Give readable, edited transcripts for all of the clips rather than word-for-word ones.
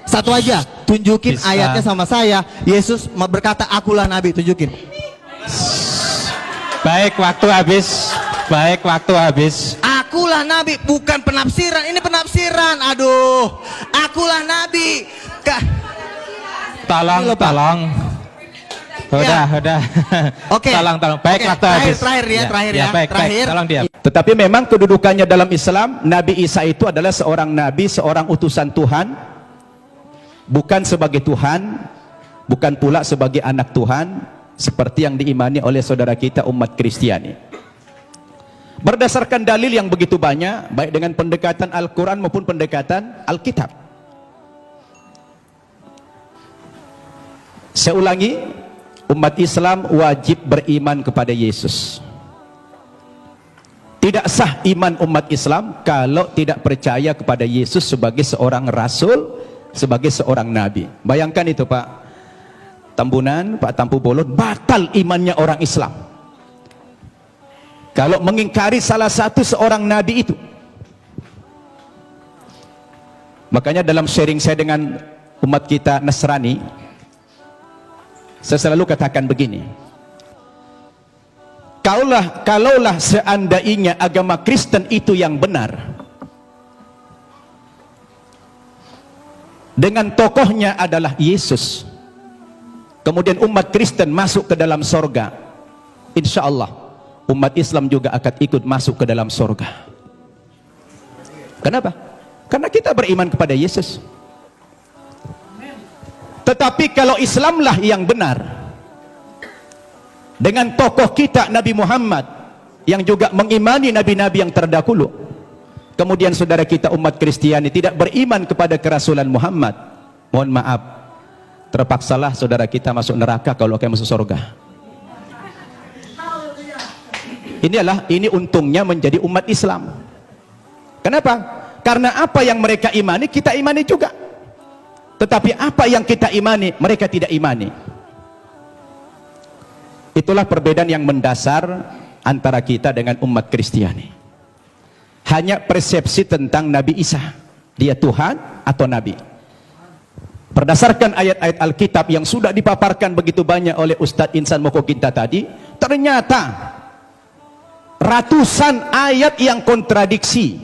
Satu aja, tunjukin Bisa. ayatnya sama saya. Yesus berkata, akulah nabi, tunjukin. Baik, waktu habis. Baik, waktu habis. Akulah nabi, bukan penafsiran. Ini penafsiran. Aduh, akulah nabi. Tolong, Ini loh, Pak. tolong. Udah. Oke. Tolong. Baik, Oke, waktu habis. terakhir ya, terakhir ya. Baik, Terakhir. tolong diam. Tetapi memang kedudukannya dalam Islam, Nabi Isa itu adalah seorang nabi, seorang utusan Tuhan, bukan sebagai Tuhan, bukan pula sebagai anak Tuhan, seperti yang diimani oleh saudara kita umat Kristiani. Berdasarkan dalil yang begitu banyak, baik dengan pendekatan Al-Quran maupun pendekatan Alkitab. Saya ulangi, umat Islam wajib beriman kepada Yesus. Tidak sah iman umat Islam kalau tidak percaya kepada Yesus sebagai seorang rasul, sebagai seorang nabi. Bayangkan itu Pak Tambunan, Pak Tampu Bolon, batal imannya orang Islam kalau mengingkari salah satu seorang nabi itu. Makanya dalam sharing saya dengan umat kita Nasrani, saya selalu katakan begini, kalaulah seandainya agama Kristen itu yang benar, dengan tokohnya adalah Yesus, kemudian umat Kristen masuk ke dalam sorga, insya Allah umat Islam juga akan ikut masuk ke dalam sorga. Kenapa? Karena kita beriman kepada Yesus. Tetapi kalau Islamlah yang benar, dengan tokoh kita Nabi Muhammad yang juga mengimani nabi-nabi yang terdahulu, kemudian saudara kita umat Kristiani tidak beriman kepada kerasulan Muhammad, mohon maaf, terpaksalah saudara kita masuk neraka kalau akan masuk surga. Ini untungnya menjadi umat Islam. Kenapa? Karena apa yang mereka imani kita imani juga, tetapi apa yang kita imani mereka tidak imani. Itulah perbedaan yang mendasar antara kita dengan umat Kristiani. Hanya persepsi tentang Nabi Isa, dia Tuhan atau Nabi. Berdasarkan ayat-ayat Alkitab yang sudah dipaparkan begitu banyak oleh Ustadz Insan Mokoginta tadi, ternyata ratusan ayat yang kontradiksi.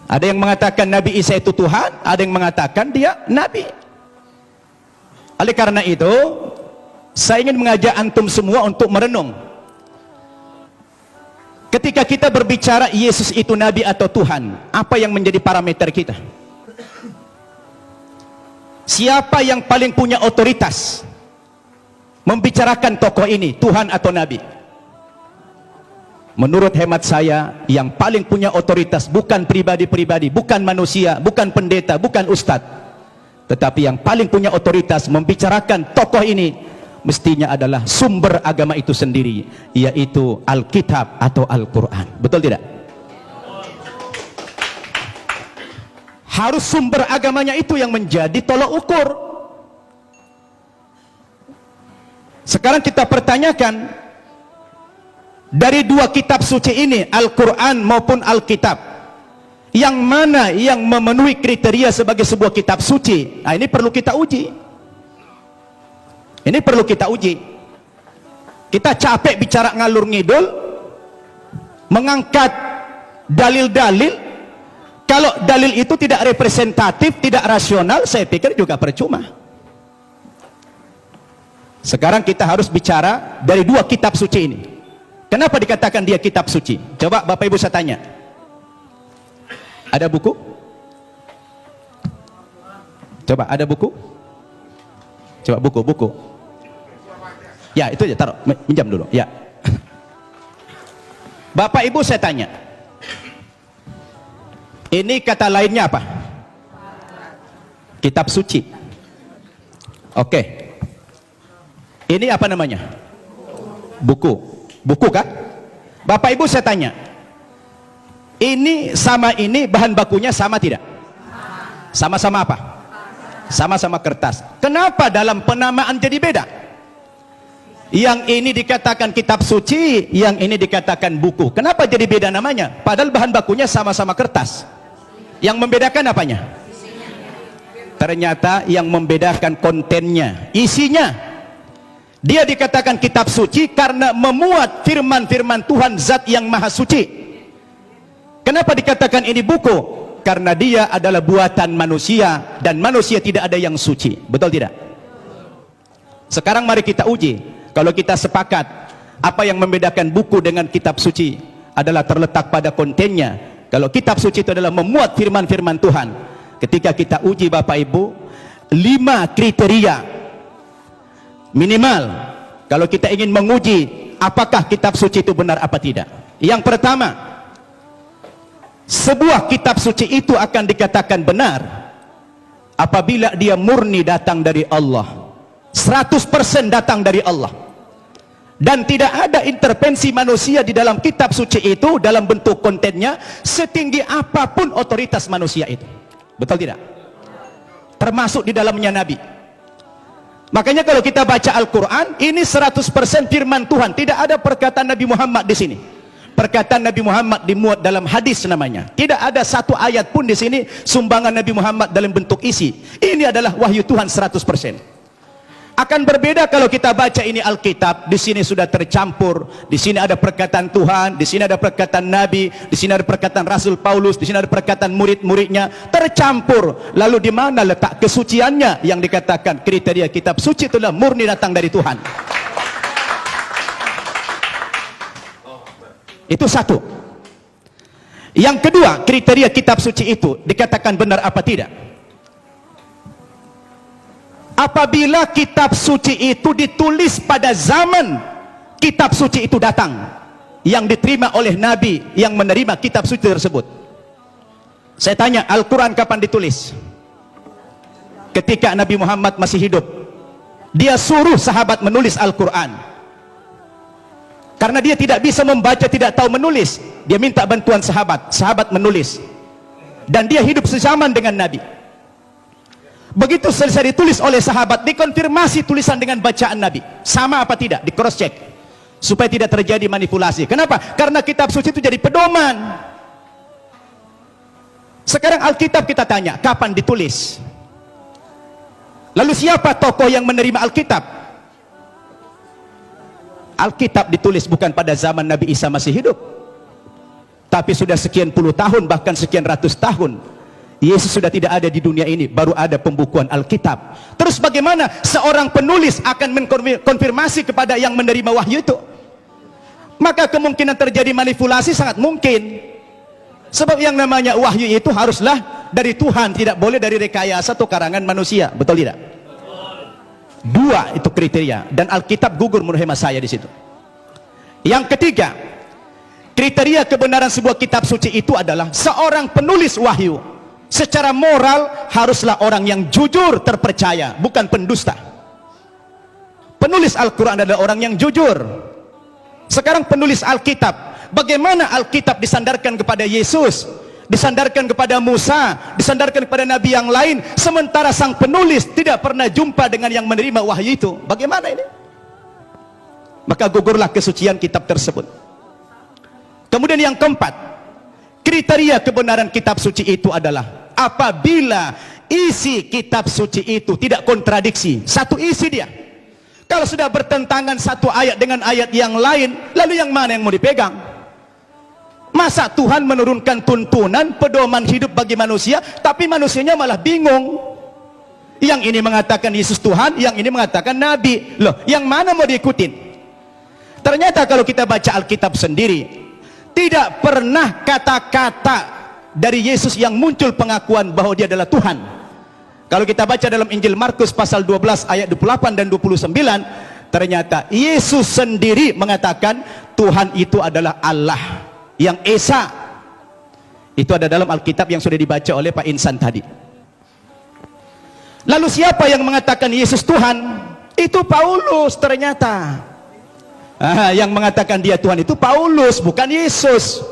Ada yang mengatakan Nabi Isa itu Tuhan, ada yang mengatakan dia Nabi. Oleh karena itu, saya ingin mengajak antum semua untuk merenung. Ketika kita berbicara Yesus itu Nabi atau Tuhan, apa yang menjadi parameter kita? Siapa yang paling punya otoritas membicarakan tokoh ini, Tuhan atau Nabi? Menurut hemat saya, yang paling punya otoritas bukan pribadi-pribadi, bukan manusia, bukan pendeta, bukan ustadz, tetapi yang paling punya otoritas membicarakan tokoh ini mestinya adalah sumber agama itu sendiri, yaitu Alkitab atau Al-Quran. Betul tidak? Harus sumber agamanya itu yang menjadi tolok ukur. Sekarang kita pertanyakan, dari dua kitab suci ini, Al-Quran maupun Alkitab, yang mana yang memenuhi kriteria sebagai sebuah kitab suci? Nah, ini perlu kita uji. Ini perlu kita uji. Kita capek bicara ngalur ngidul, mengangkat dalil-dalil. Kalau dalil itu tidak representatif, tidak rasional, saya pikir juga percuma. Sekarang kita harus bicara dari dua kitab suci ini. Kenapa dikatakan dia kitab suci? Coba Bapak Ibu saya tanya. Ada buku? Coba ada buku? Coba buku. Ya, itu aja, taruh, minjam dulu. Ya. Bapak Ibu saya tanya. Ini kata lainnya apa? Kitab suci. Oke. Ini apa namanya? Buku. Buku kan? Bapak Ibu saya tanya, ini sama ini bahan bakunya sama tidak? Sama-sama apa? Sama-sama kertas. Kenapa dalam penamaan jadi beda? Yang ini dikatakan kitab suci, yang ini dikatakan buku. Kenapa jadi beda namanya? Padahal bahan bakunya sama-sama kertas. Yang membedakan apanya? ternyata yang membedakan kontennya, isinya. Dia dikatakan kitab suci karena memuat firman-firman Tuhan zat yang maha suci. Kenapa dikatakan ini buku? Karena dia adalah buatan manusia, dan manusia tidak ada yang suci. Betul tidak? Sekarang mari kita uji. Kalau kita sepakat apa yang membedakan buku dengan kitab suci adalah terletak pada kontennya. Kalau kitab suci itu adalah memuat firman-firman Tuhan, ketika kita uji Bapak Ibu, 5 kriteria minimal kalau kita ingin menguji apakah kitab suci itu benar apa tidak. Yang pertama, sebuah kitab suci itu akan dikatakan benar apabila dia murni datang dari Allah, 100% datang dari Allah, dan tidak ada intervensi manusia di dalam kitab suci itu dalam bentuk kontennya, setinggi apapun otoritas manusia itu. Betul tidak? Termasuk di dalamnya Nabi. Makanya kalau kita baca Al-Quran, ini 100% firman Tuhan, tidak ada perkataan Nabi Muhammad di sini. Perkataan Nabi Muhammad dimuat dalam hadis namanya. Tidak ada satu ayat pun di sini sumbangan Nabi Muhammad dalam bentuk isi. Ini adalah wahyu Tuhan 100%. Akan berbeda kalau kita baca ini Alkitab, di sini sudah tercampur, di sini ada perkataan Tuhan, di sini ada perkataan Nabi, di sini ada perkataan Rasul Paulus, di sini ada perkataan murid-muridnya, tercampur. Lalu di mana letak kesuciannya yang dikatakan kriteria kitab suci itulah murni datang dari Tuhan? Itu satu. Yang kedua, kriteria kitab suci itu dikatakan benar apa tidak? Apabila kitab suci itu ditulis pada zaman kitab suci itu datang, yang diterima oleh Nabi yang menerima kitab suci tersebut. Saya tanya, Al-Quran kapan ditulis? Ketika Nabi Muhammad masih hidup. Dia suruh sahabat menulis Al-Quran. Karena dia tidak bisa membaca, tidak tahu menulis, dia minta bantuan sahabat, sahabat menulis. Dan dia hidup sezaman dengan Nabi. Begitu selesai ditulis oleh sahabat, dikonfirmasi tulisan dengan bacaan Nabi, sama apa tidak, di cross check supaya tidak terjadi manipulasi. Kenapa? Karena kitab suci itu jadi pedoman. Sekarang Alkitab kita tanya, kapan ditulis? Lalu siapa tokoh yang menerima Alkitab? Alkitab ditulis bukan pada zaman Nabi Isa masih hidup, tapi sudah sekian puluh tahun, bahkan sekian ratus tahun Yesus sudah tidak ada di dunia ini, baru ada pembukuan Alkitab. Terus bagaimana seorang penulis akan mengkonfirmasi kepada yang menerima wahyu itu? Maka kemungkinan terjadi manipulasi sangat mungkin. Sebab yang namanya wahyu itu haruslah dari Tuhan, tidak boleh dari rekayasa atau karangan manusia. Betul tidak? Dua itu kriteria, dan Alkitab gugur menurut hemat saya di situ. Yang ketiga, kriteria kebenaran sebuah kitab suci itu adalah seorang penulis wahyu secara moral haruslah orang yang jujur, terpercaya, bukan pendusta. Penulis Al-Quran adalah orang yang jujur. Sekarang penulis Alkitab, bagaimana Alkitab disandarkan kepada Yesus, disandarkan kepada Musa, disandarkan kepada Nabi yang lain, sementara sang penulis tidak pernah jumpa dengan yang menerima wahyu itu? Bagaimana ini? Maka gugurlah kesucian kitab tersebut. Kemudian yang keempat, kriteria kebenaran kitab suci itu adalah apabila isi kitab suci itu tidak kontradiksi, satu isi dia. Kalau sudah bertentangan satu ayat dengan ayat yang lain, lalu yang mana yang mau dipegang? Masa Tuhan menurunkan tuntunan pedoman hidup bagi manusia, tapi manusianya malah bingung. Yang ini mengatakan Yesus Tuhan, yang ini mengatakan Nabi. Loh, yang mana mau diikutin? Ternyata kalau kita baca Alkitab sendiri, tidak pernah kata-kata dari Yesus yang muncul pengakuan bahwa dia adalah Tuhan. Kalau kita baca dalam Injil Markus pasal 12 ayat 28 dan 29, ternyata Yesus sendiri mengatakan Tuhan itu adalah Allah yang Esa. Itu ada dalam Alkitab yang sudah dibaca oleh Pak Insan tadi. Lalu siapa yang mengatakan Yesus Tuhan? Itu Paulus ternyata. Yang mengatakan dia Tuhan itu Paulus, bukan Yesus.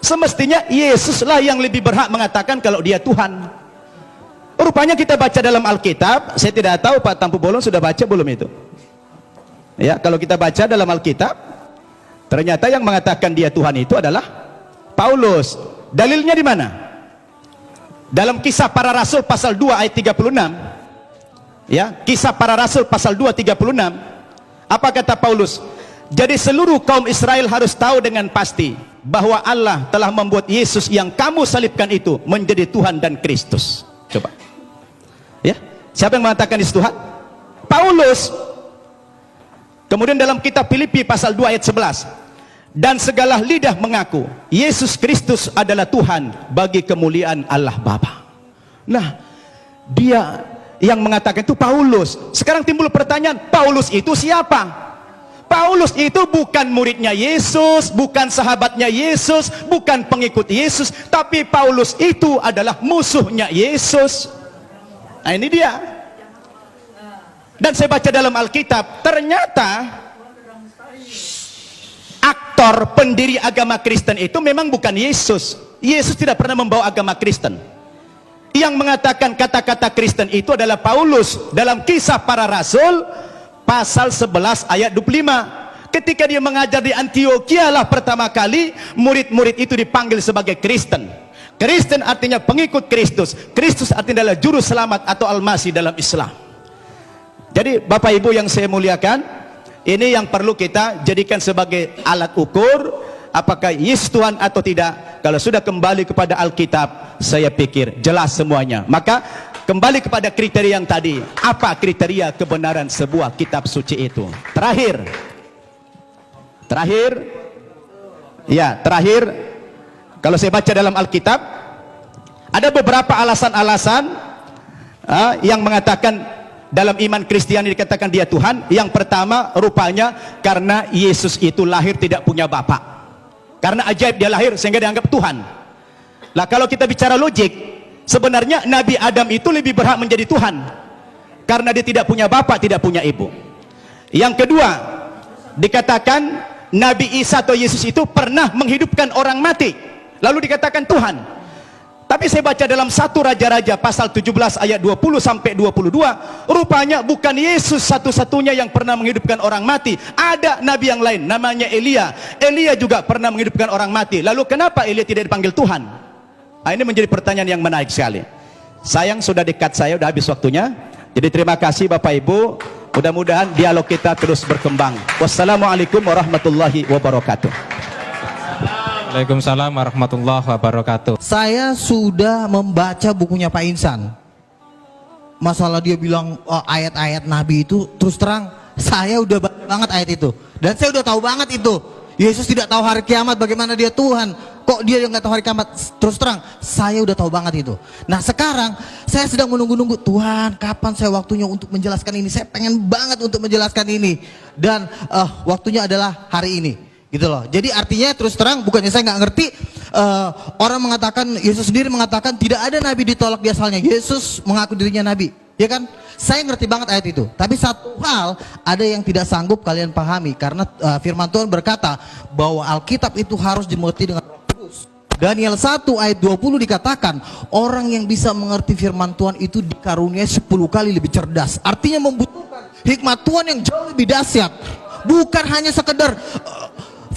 Semestinya Yesuslah yang lebih berhak mengatakan kalau dia Tuhan. Rupanya kita baca dalam Alkitab, saya tidak tahu Pak Tampu Bolon sudah baca belum itu. Ya, kalau kita baca dalam Alkitab, ternyata yang mengatakan dia Tuhan itu adalah Paulus. Dalilnya di mana? Dalam Kisah Para Rasul pasal 2 ayat 36, ya, Kisah Para Rasul pasal 2 36, apa kata Paulus? Jadi seluruh kaum Israel harus tahu dengan pasti bahwa Allah telah membuat Yesus yang kamu salibkan itu menjadi Tuhan dan Kristus. Coba. Ya, siapa yang mengatakan Yesus Tuhan? Paulus. Kemudian dalam kitab Filipi pasal 2 ayat 11, dan segala lidah mengaku Yesus Kristus adalah Tuhan bagi kemuliaan Allah Bapa. Nah, dia yang mengatakan itu Paulus. Sekarang timbul pertanyaan, Paulus itu siapa? Paulus itu bukan muridnya Yesus, bukan sahabatnya Yesus, bukan pengikut Yesus, tapi Paulus itu adalah musuhnya Yesus. Nah, ini dia. Dan saya baca dalam Alkitab, ternyata aktor pendiri agama Kristen itu memang bukan Yesus. Yesus tidak pernah membawa agama Kristen. Yang mengatakan kata-kata Kristen itu adalah Paulus dalam Kisah Para Rasul pasal 11 ayat 25. Ketika dia mengajar di Antioquia lah pertama kali murid-murid itu dipanggil sebagai Kristen. Kristen artinya pengikut Kristus. Kristus artinya adalah juru selamat atau Al-Masih dalam Islam. Jadi Bapak Ibu yang saya muliakan, ini yang perlu kita jadikan sebagai alat ukur apakah Yesus Tuhan atau tidak. Kalau sudah kembali kepada Alkitab, saya pikir jelas semuanya. Maka kembali kepada kriteria yang tadi. Apa kriteria kebenaran sebuah kitab suci itu? Terakhir, kalau saya baca dalam Alkitab, ada beberapa alasan-alasan yang mengatakan dalam iman Kristiani dikatakan dia Tuhan. Yang pertama, rupanya karena Yesus itu lahir tidak punya bapak. Karena ajaib dia lahir sehingga dianggap Tuhan. Lah kalau kita bicara logik, sebenarnya Nabi Adam itu lebih berhak menjadi Tuhan karena dia tidak punya bapak, tidak punya ibu. Yang kedua, dikatakan Nabi Isa atau Yesus itu pernah menghidupkan orang mati, lalu dikatakan Tuhan. Tapi saya baca dalam 1 Raja-Raja pasal 17 ayat 20 sampai 22, rupanya bukan Yesus satu-satunya yang pernah menghidupkan orang mati. Ada nabi yang lain namanya Elia. Elia juga pernah menghidupkan orang mati. Lalu kenapa Elia tidak dipanggil Tuhan? Nah, ini menjadi pertanyaan yang menarik sekali. Sayang sudah dekat, saya udah habis waktunya. Jadi terima kasih Bapak Ibu. Mudah-mudahan dialog kita terus berkembang. Wassalamualaikum warahmatullahi wabarakatuh. Waalaikumsalam warahmatullahi wabarakatuh. Saya sudah membaca bukunya Pak Insan. Masalah dia bilang ayat-ayat Nabi itu, terus terang saya udah baca banget ayat itu. Dan saya udah tahu banget itu. Yesus tidak tahu hari kiamat, bagaimana dia Tuhan. Kok dia yang nggak tahu hari kiamat? Terus terang saya udah tahu banget itu. Nah sekarang saya sedang menunggu-nunggu, Tuhan kapan saya waktunya untuk menjelaskan ini. Saya pengen banget untuk menjelaskan ini. Dan waktunya adalah hari ini, gitu loh. Jadi artinya terus terang bukannya saya nggak ngerti, orang mengatakan, Yesus sendiri mengatakan tidak ada nabi ditolak di asalnya. Yesus mengaku dirinya nabi, ya kan? Saya ngerti banget ayat itu. Tapi satu hal ada yang tidak sanggup kalian pahami, karena firman Tuhan berkata bahwa Alkitab itu harus dimengerti dengan Roh Kudus. Daniel 1 ayat 20 dikatakan orang yang bisa mengerti firman Tuhan itu dikaruniai 10 kali lebih cerdas. Artinya membutuhkan hikmat Tuhan yang jauh lebih dahsyat. Bukan hanya sekedar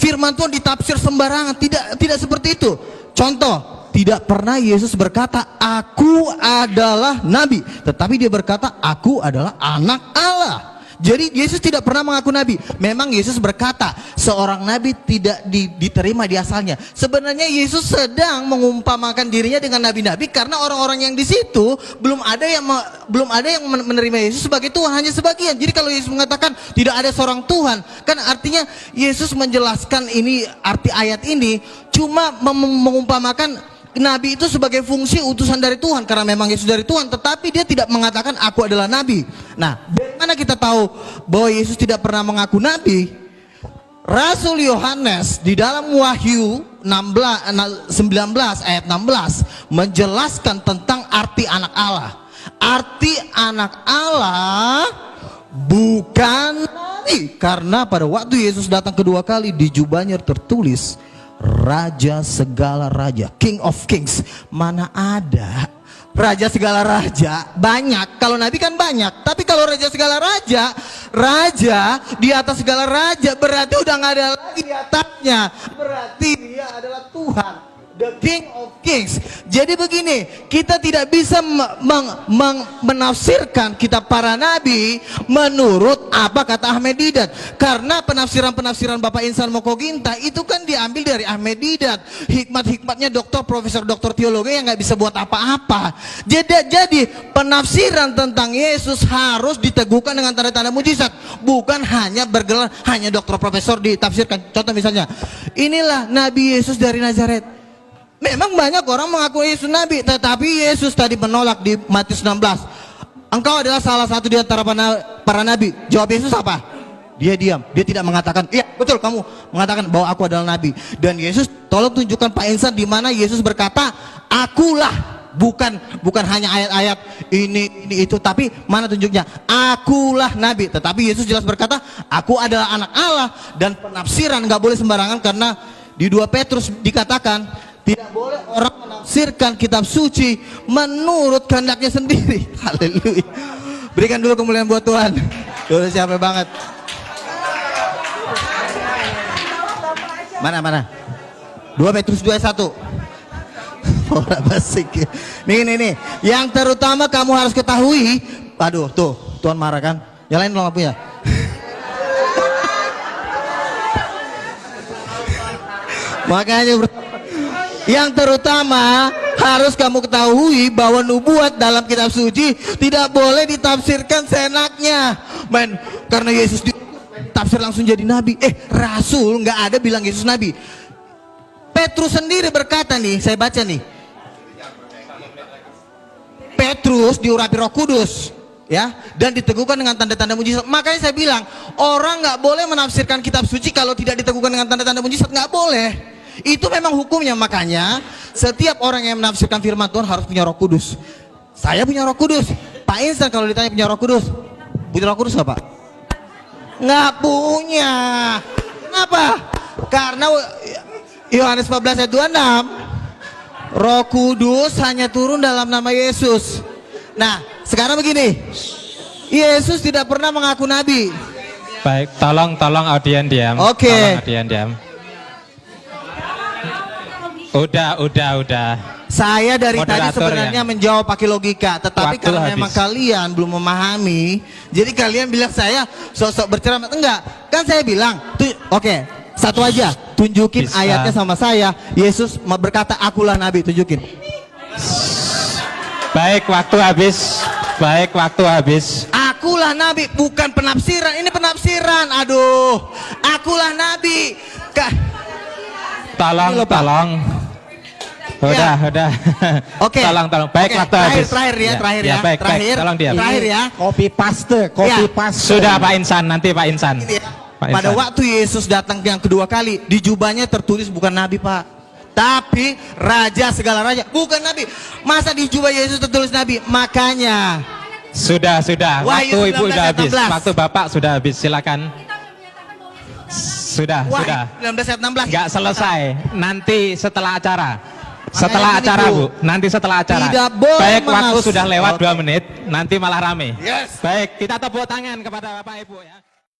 firman Tuhan ditafsir sembarangan, tidak seperti itu. Contoh, tidak pernah Yesus berkata aku adalah nabi, tetapi dia berkata aku adalah anak Allah. Jadi Yesus tidak pernah mengaku nabi. Memang Yesus berkata seorang nabi tidak diterima di asalnya. Sebenarnya Yesus sedang mengumpamakan dirinya dengan nabi-nabi karena orang-orang yang di situ belum ada yang menerima Yesus sebagai Tuhan, hanya sebagian. Jadi kalau Yesus mengatakan tidak ada seorang Tuhan, kan artinya Yesus menjelaskan ini, arti ayat ini cuma mengumpamakan nabi itu sebagai fungsi utusan dari Tuhan, karena memang Yesus dari Tuhan, tetapi dia tidak mengatakan aku adalah nabi. Nah, dari mana kita tahu bahwa Yesus tidak pernah mengaku nabi? Rasul Yohanes di dalam Wahyu 19 ayat 16 menjelaskan tentang arti anak Allah. Arti anak Allah bukan nabi, karena pada waktu Yesus datang kedua kali di jubahnya tertulis Raja segala raja, King of Kings. Mana ada raja segala raja? Banyak. Kalau nabi kan banyak. Tapi kalau raja segala raja, raja di atas segala raja, berarti udah nggak ada lagi di atasnya. Berarti dia adalah Tuhan. The King of Kings. Jadi begini, kita tidak bisa menafsirkan kitab para nabi menurut apa kata Ahmed Didat. Karena penafsiran-penafsiran Bapak Insan Mokoginta itu kan diambil dari Ahmed Didat. Hikmat-hikmatnya doktor, profesor, doktor teologi yang nggak bisa buat apa-apa. Jadi penafsiran tentang Yesus harus diteguhkan dengan tanda-tanda mujizat. Bukan hanya bergelar, hanya doktor, profesor ditafsirkan. Contoh misalnya, inilah Nabi Yesus dari Nazaret. Memang banyak orang mengaku Yesus Nabi, tetapi Yesus tadi menolak di Matius 16. Engkau adalah salah satu di antara para nabi. Jawab Yesus apa? Dia diam, dia tidak mengatakan, iya betul kamu mengatakan bahwa aku adalah nabi. Dan Yesus, tolong tunjukkan Pak Insan di mana Yesus berkata, akulah, bukan hanya ayat-ayat ini itu, tapi mana tunjuknya? Akulah nabi. Tetapi Yesus jelas berkata, aku adalah anak Allah. Dan penafsiran nggak boleh sembarangan, karena di 2 Petrus dikatakan tidak boleh orang menafsirkan kitab suci menurut kehendaknya sendiri. Haleluya. Berikan dulu kemuliaan buat Tuhan. Tuh siapa banget. Mana? 2 Petrus 2:1. Orang basik. Ini. Yang terutama kamu harus ketahui. Aduh, tuh, Tuhan marah kan? Nyalain dong lampunya. Makanya yang terutama harus kamu ketahui bahwa nubuat dalam kitab suci tidak boleh ditafsirkan seenaknya. Men, karena Yesus ditafsir langsung jadi nabi. Rasul nggak ada bilang Yesus nabi. Petrus sendiri berkata nih, saya baca nih. Petrus diurapi Roh Kudus, ya, dan diteguhkan dengan tanda-tanda mujizat. Makanya saya bilang, orang nggak boleh menafsirkan kitab suci kalau tidak diteguhkan dengan tanda-tanda mujizat, nggak boleh. Itu memang hukumnya. Makanya setiap orang yang menafsirkan firman Tuhan harus punya Roh Kudus. Saya punya Roh Kudus. Pak Insan kalau ditanya punya Roh Kudus, punya Roh Kudus nggak Pak? Nggak punya. Kenapa? Karena Yohanes 14 ayat 26, Roh Kudus hanya turun dalam nama Yesus. Nah, sekarang begini, Yesus tidak pernah mengaku nabi. Baik, tolong audien diam. Oke. Tolong audien diam. Udah. Saya dari tadi Moderator sebenarnya yang menjawab pakai logika, tetapi waktu karena habis. memang kalian belum memahami, jadi kalian bilang saya sosok berceramah. Enggak, kan saya bilang, oke, satu aja, tunjukin Bisa. ayatnya sama saya. Yesus berkata, akulah nabi, tunjukin. Baik, waktu habis. Akulah nabi, bukan penafsiran. Ini penafsiran. Aduh, akulah nabi. Tolong. Udah. Oke. Tolong. Baik, Oke, waktu habis. Terakhir ya. Baik. Tolong diam. Terakhir ya. Copy paste. Sudah Pak Insan, nanti Pak Insan. Ini ya. Pak Pada Insan. waktu Yesus datang yang kedua kali, di jubahnya tertulis bukan nabi Pak, tapi raja segala raja, bukan nabi. Masa di jubah Yesus tertulis nabi? Makanya Sudah. Wahyu Waktu Ibu 19, sudah habis. 16. Waktu Bapak sudah habis. Silakan. Sudah. 19 ayat 16. Nggak selesai. Nanti setelah acara. Makanya gini, Bu. Nanti setelah acara. Tidak boleh Baik, waktu menafsir. sudah lewat Oke. 2 menit. Nanti malah rame. Yes. Baik, kita tepuk tangan kepada Bapak Ibu ya.